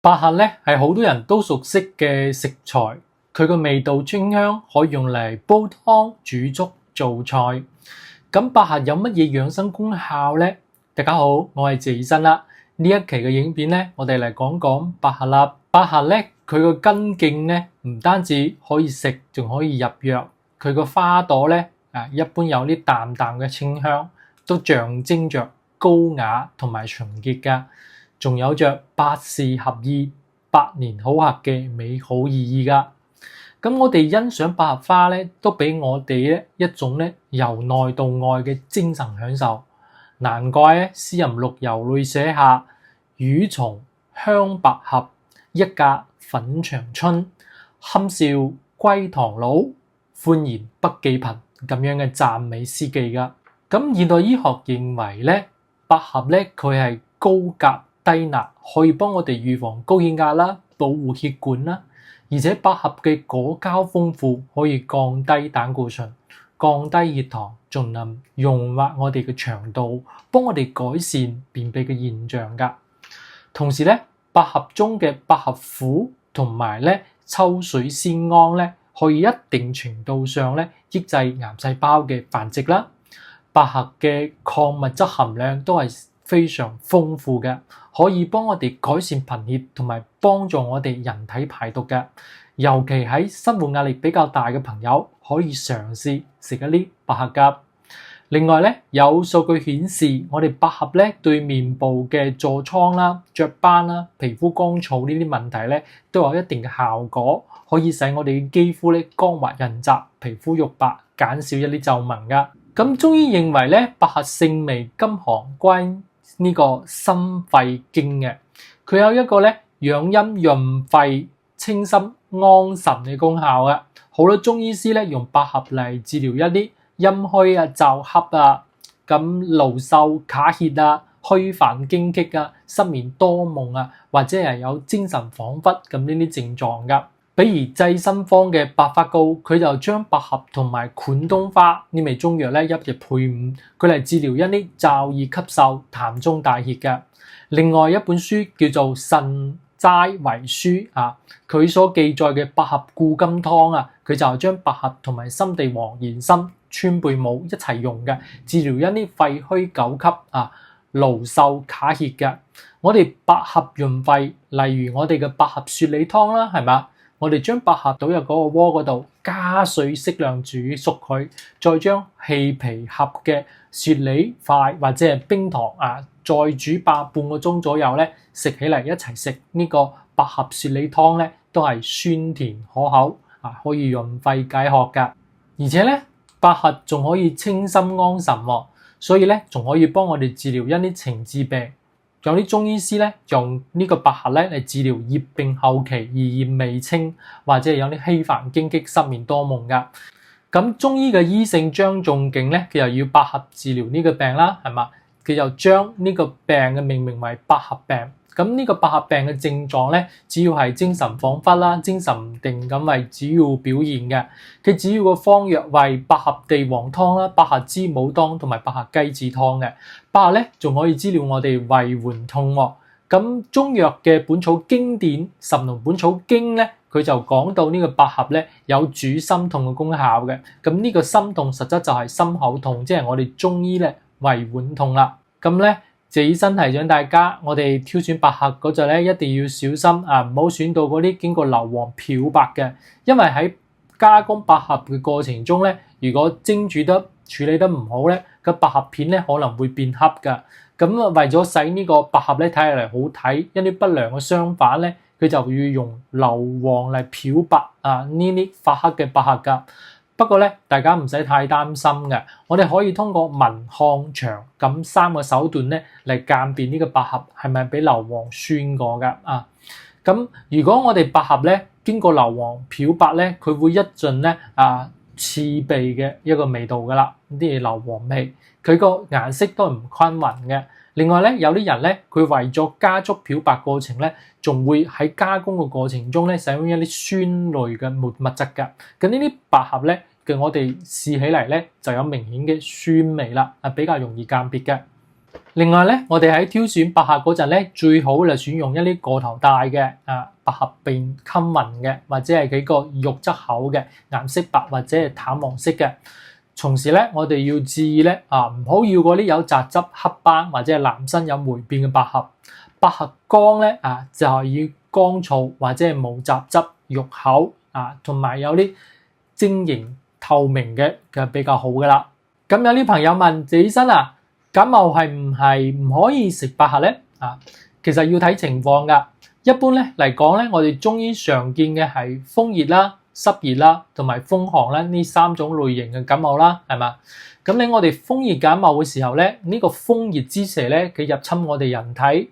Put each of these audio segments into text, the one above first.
百合咧係好多人都熟悉嘅食材，佢個味道清香，可以用嚟煲湯、煮粥、做菜。咁百合有乜嘢養生功效呢？大家好，我係謝醫生啦。呢一期嘅影片咧，我哋嚟講講百合啦。百合咧，佢個根莖咧唔單止可以食，仲可以入藥。佢個花朵咧一般有啲淡淡嘅清香，都象徵着高雅同埋純潔噶。仲有着百事合意、百年好合嘅美好意義噶。咁我哋欣賞百合花咧，都俾我哋咧一種咧由內到外嘅精神享受。難怪咧詩人陸游裏寫下：雨松香百合，一格粉長春。堪笑歸唐老，歡言不記貧。咁樣嘅讚美詩句噶。咁現代醫學認為咧，百合咧佢係高鉀低鈉，可以幫我哋預防高血壓啦，保護血管啦。而且百合嘅果膠豐富，可以降低膽固醇、降低血糖，仲能潤滑我哋嘅腸道，幫我哋改善便秘嘅現象噶。同時咧，百合中嘅百合苦同埋咧秋水仙胺咧，可以一定程度上咧抑制癌細胞嘅繁殖啦。百合嘅礦物質含量都係非常豐富嘅，可以幫我哋改善貧血同埋幫助我哋人體排毒嘅。尤其喺生活壓力比較大嘅朋友，可以嘗試食一啲百合噶。另外咧，有數據顯示，我哋百合咧對面部嘅痤瘡啦、雀斑啦、皮膚乾燥呢啲問題咧，都有一定嘅效果，可以使我哋嘅肌膚咧光滑潤澤、皮膚肉白，減少一啲皺紋噶。咁中醫認為咧，百合性味甘寒，關呢個心肺經嘅，佢有一個咧養陰潤肺、清心安神嘅功效啊！好多中醫師咧用百合嚟治療一啲陰虛啊、驟瞌啊、咁勞嗽卡歇啊、虛煩驚棘啊、失眠多夢啊，或者係有精神恍惚咁呢啲症狀噶。比如濟心坊嘅百花膏，佢就將百合同埋款冬花呢味中藥咧一隻配伍，佢嚟治療一啲驟易咳嗽、痰中帶血嘅。另外一本書叫做《腎齋遺書》啊，佢所記載嘅百合固金湯啊，佢就係將百合同埋心地黃、賢參、川貝母一齊用嘅，治療一啲肺虛久咳啊、勞嗽卡歇嘅。我哋百合潤肺，例如我哋嘅百合雪梨湯啦，係嘛？我哋將百合倒入嗰個鍋嗰度，加水適量煮熟佢，再將氣皮合嘅雪梨塊或者係冰糖再煮半個鐘左右咧，食起嚟一齊食呢個百合雪梨湯咧，都係酸甜可口可以潤肺解渴噶。而且咧，百合仲可以清心安神喎，所以咧仲可以幫我哋治療一啲情志病。有啲中醫師咧用呢個百合咧嚟治療熱病後期胰炎未清，或者係有啲稀煩驚棘、失眠多夢噶。咁中醫嘅醫聖張仲景咧，佢又要百合治療呢個病啦，係嘛？佢就將呢個病嘅命名為百合病。咁呢個百合病嘅症狀咧，主要係精神恍惚啦、精神唔定咁為主要表現嘅。佢主要嘅方藥為百合地黃湯啦、百合知母湯同埋百合雞子湯嘅。百合咧仲可以治療我哋胃緩痛喎。咁中藥嘅本草經典《神農本草經》咧，佢就講到呢個百合咧有主心痛嘅功效嘅。咁呢個心痛實質就係心口痛，即係我哋中醫咧胃緩痛啦。咁咧，謝醫生提醒大家，我哋挑選百合嗰陣咧，一定要小心唔好選到嗰啲經過硫磺漂白嘅，因為喺加工百合嘅過程中咧，如果蒸煮得處理得唔好咧，個百合片咧可能會變黑噶。咁為咗使呢個百合咧睇起嚟好睇，一啲不良嘅相反咧，佢就要用硫磺嚟漂白呢啲發黑嘅百合噶。不過咧，大家唔使太擔心嘅，我哋可以通過聞、看、嘗咁三個手段咧嚟鑑別呢個百合係咪俾硫磺酸過噶咁如果我哋百合咧經過硫磺漂白咧，佢會一陣咧刺鼻嘅一個味道噶啦，啲硫磺味，佢個顏色都係唔均勻嘅。另外咧，有啲人咧，佢為咗加速漂白過程咧，仲會喺加工嘅過程中咧，使用一啲酸類嘅物質㗎。咁呢啲百合咧，我哋試起嚟咧就有明顯嘅酸味啦，比較容易鑑別嘅。另外咧，我哋喺挑選百合嗰陣咧，最好就選用一啲個頭大嘅百合邊襟紋嘅，或者係幾個肉質厚嘅顏色白或者係淡黃色嘅。同時咧，我哋要注意咧唔好要嗰啲有雜質黑斑或者係藍身有霉變嘅百合。百合乾咧就係要乾燥或者係冇雜質、肉厚同埋有啲晶瑩透明嘅比較好噶啦。咁有啲朋友問謝醫生感冒係唔係唔可以食百合咧？其實要睇情況噶。一般咧嚟講咧，我哋中醫常見嘅係風熱啦、濕熱啦，同埋風寒啦呢三種類型嘅感冒啦，係嘛？咁喺我哋風熱感冒嘅時候咧，呢個風熱之邪咧，佢入侵我哋人體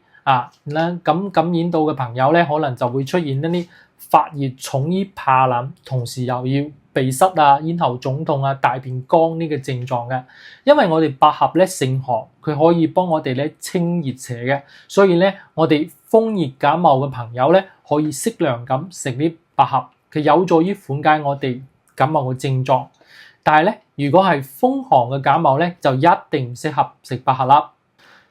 咁感染到嘅朋友咧，可能就會出現一啲發熱、重於怕冷，同時又要鼻塞咽喉腫痛大便乾呢個症狀嘅。因為我哋百合咧性寒，佢可以幫我哋咧清熱邪嘅，所以咧我哋風熱感冒嘅朋友咧可以適量咁食啲百合，佢有助於緩解我哋感冒嘅症狀。但係咧，如果係風寒嘅感冒咧，就一定唔適合食百合啦。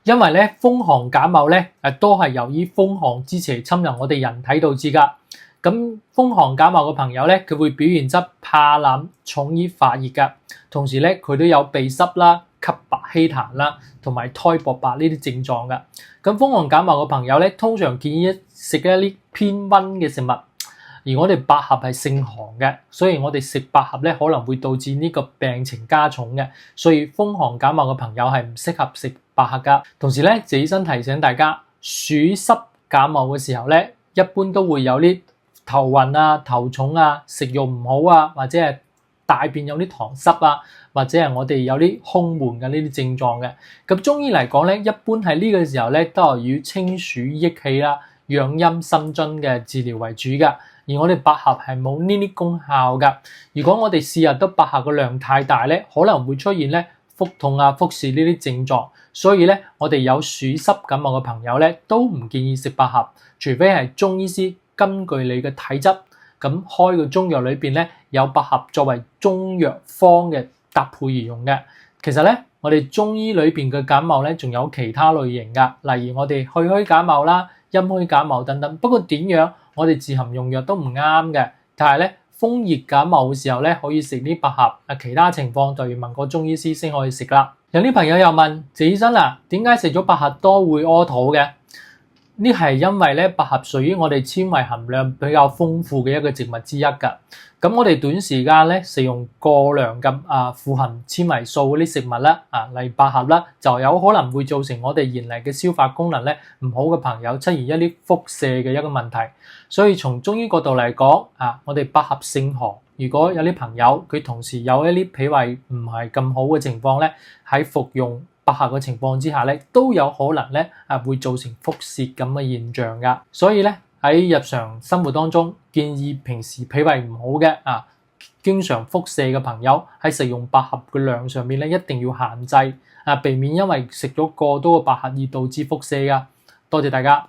因為咧風寒感冒咧都係由於風寒之邪侵入我哋人體導致噶。咁風寒感冒嘅朋友咧，佢會表現出怕冷、重於發熱噶，同時咧佢都有鼻塞啦、咳白稀痰啦，同埋苔薄白呢啲症狀噶。咁風寒感冒嘅朋友咧，通常建議食一啲偏溫嘅食物，而我哋百合係性寒嘅，所以我哋食百合咧可能會導致呢個病情加重嘅，所以風寒感冒嘅朋友係唔適合食百合噶。同時咧，謝醫生提醒大家，暑濕感冒嘅時候咧，一般都會有啲頭暈頭重食慾唔好或者係大便有啲溏濕或者係我哋有啲胸悶嘅呢啲症狀嘅。咁中醫嚟講咧，一般喺呢個時候咧都係以清暑益氣養陰生津嘅治療為主噶。而我哋百合係冇呢啲功效噶。如果我哋試日都百合嘅量太大咧，可能會出現咧腹痛腹瀉呢啲症狀。所以咧，我哋有暑濕感冒嘅朋友咧，都唔建議食百合，除非係中醫師根據你嘅體質咁開嘅中藥裏邊咧有百合作為中藥方嘅搭配而用嘅。其實咧，我哋中醫裏邊嘅感冒咧仲有其他類型噶，例如我哋虛虛感冒啦、陰虛感冒等等。不過點樣我哋自行用藥都唔啱嘅。但係咧，風熱感冒嘅時候咧可以食啲百合，其他情況就要問個中醫師先可以食啦。有啲朋友又問謝醫生點解食咗百合多會屙肚嘅？呢係因為咧百合屬於我哋纖維含量比較豐富嘅一個植物之一噶。咁我哋短時間咧食用過量咁富含纖維素嗰啲食物啦例如百合啦，就有可能會造成我哋原嚟嘅消化功能咧唔好嘅朋友出現一啲腹瀉嘅一個問題。所以從中醫角度嚟講我哋百合性寒，如果有啲朋友佢同時有一啲脾胃唔係咁好嘅情況咧，喺服用百合嘅情況之下咧，都有可能咧會造成腹瀉咁嘅現象噶。所以咧喺日常生活當中，建議平時脾胃唔好嘅經常腹瀉嘅朋友喺食用百合嘅量上面咧，一定要限制避免因為食咗過多嘅百合而導致腹瀉噶。多謝大家。